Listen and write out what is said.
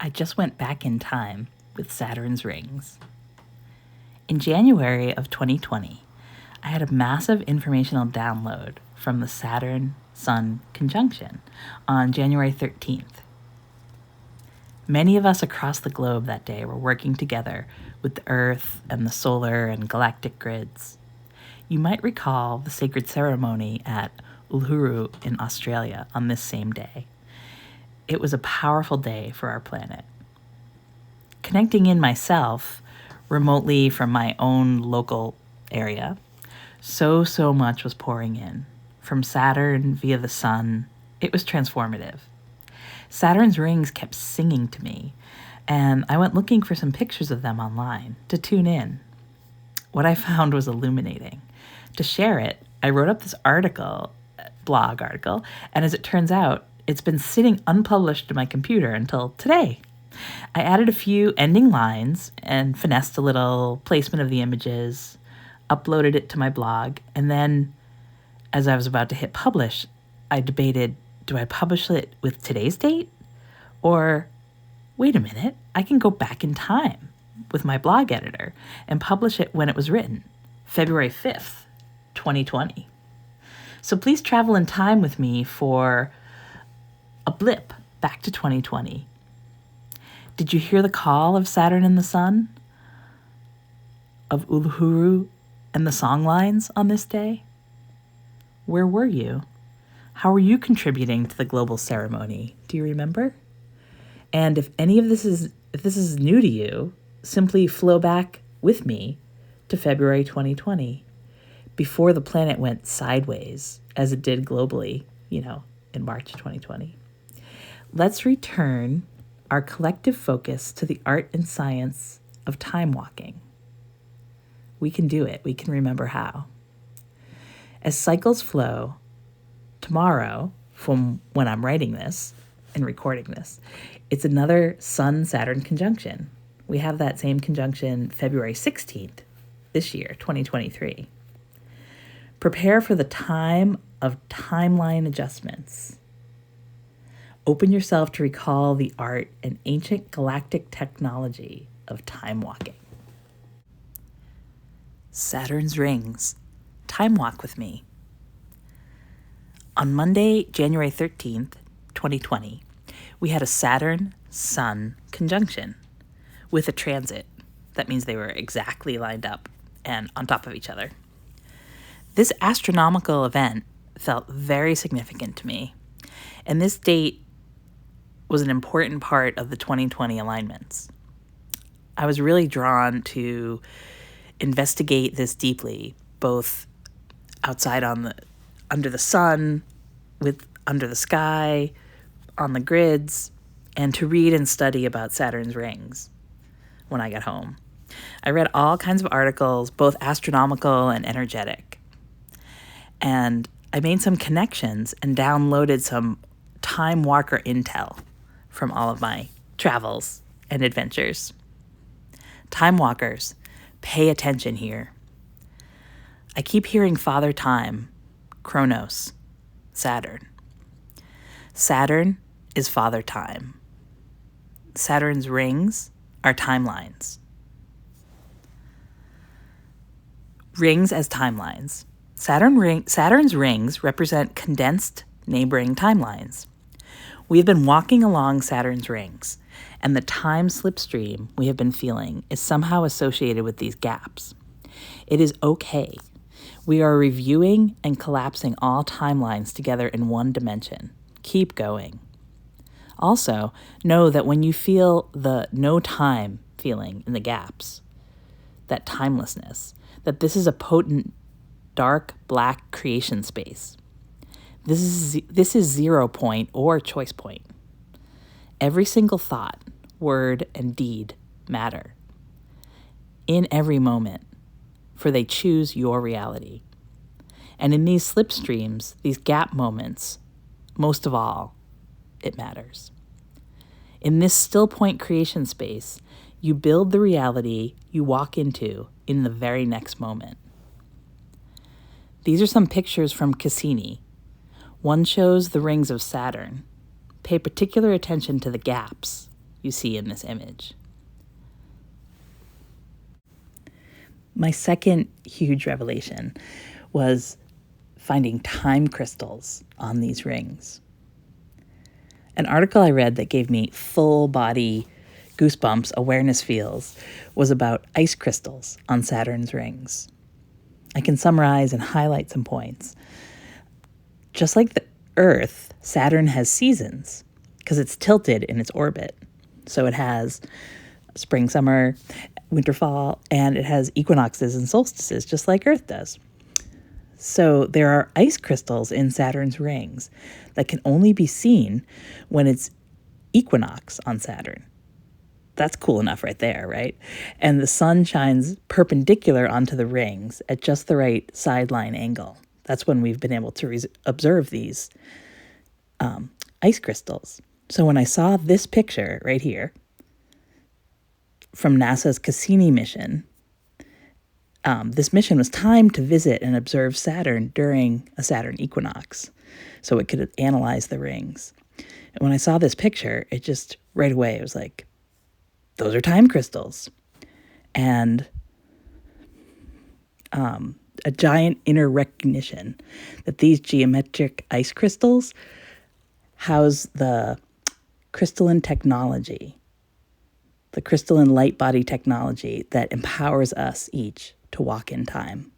I just went back in time with Saturn's rings. In January of 2020, I had a massive informational download from the Saturn-Sun conjunction on January 13th. Many of us across the globe that day were working together with the Earth and the solar and galactic grids. You might recall the sacred ceremony at Uluru in Australia on this same day. It was a powerful day for our planet. Connecting in myself remotely from my own local area, so much was pouring in. From Saturn via the sun, it was transformative. Saturn's rings kept singing to me, and I went looking for some pictures of them online to tune in. What I found was illuminating. To share it, I wrote up this blog article, and as it turns out, it's been sitting unpublished in my computer until today. I added a few ending lines and finessed a little placement of the images, uploaded it to my blog, and then, as I was about to hit publish, I debated, do I publish it with today's date? Or, wait a minute, I can go back in time with my blog editor and publish it when it was written, February 5th, 2020. So please travel in time with me for a blip back to 2020. Did you hear the call of Saturn and the Sun? Of Uluru and the song lines on this day? Where were you? How were you contributing to the global ceremony? Do you remember? And if this is new to you, simply flow back with me to February 2020, before the planet went sideways, as it did globally, in March 2020. Let's return our collective focus to the art and science of time walking. We can do it. We can remember how. As cycles flow, tomorrow, from when I'm writing this and recording this, it's another Sun-Saturn conjunction. We have that same conjunction February 16th this year, 2023. Prepare for the time of timeline adjustments. Open yourself to recall the art and ancient galactic technology of time walking. Saturn's rings. Time walk with me. On Monday, January 13th, 2020, we had a Saturn-Sun conjunction with a transit. That means they were exactly lined up and on top of each other. This astronomical event felt very significant to me, and this date was an important part of the 2020 alignments. I was really drawn to investigate this deeply, both outside under the sun, under the sky, on the grids, and to read and study about Saturn's rings when I got home. I read all kinds of articles, both astronomical and energetic. And I made some connections and downloaded some time walker intel from all of my travels and adventures. Time walkers, pay attention here. I keep hearing Father Time, Kronos, Saturn. Saturn is Father Time. Saturn's rings are timelines. Rings as timelines. Saturn's rings represent condensed neighboring timelines. We have been walking along Saturn's rings, and the time slipstream we have been feeling is somehow associated with these gaps. It is okay. We are reviewing and collapsing all timelines together in one dimension. Keep going. Also, know that when you feel the no time feeling in the gaps, that timelessness, that this is a potent, dark, black creation space. This is 0 point or choice point. Every single thought, word, and deed matter. In every moment, for they choose your reality. And in these slipstreams, these gap moments, most of all, it matters. In this still point creation space, you build the reality you walk into in the very next moment. These are some pictures from Cassini. One shows the rings of Saturn. Pay particular attention to the gaps. you see in this image. My second huge revelation was finding time crystals on these rings. An article I read that gave me full body goosebumps awareness feels was about ice crystals on Saturn's rings. I can summarize and highlight some points. Just like the Earth, Saturn has seasons because it's tilted in its orbit. So it has spring, summer, winter, fall, and it has equinoxes and solstices, just like Earth does. So there are ice crystals in Saturn's rings that can only be seen when it's equinox on Saturn. That's cool enough right there, right? And the sun shines perpendicular onto the rings at just the right sideline angle. That's when we've been able to observe these ice crystals. So when I saw this picture right here from NASA's Cassini mission, this mission was timed to visit and observe Saturn during a Saturn equinox, so it could analyze the rings. And when I saw this picture, it just right away, it was like, those are time crystals. And a giant inner recognition that these geometric ice crystals house the crystalline technology, the crystalline light body technology that empowers us each to walk in time.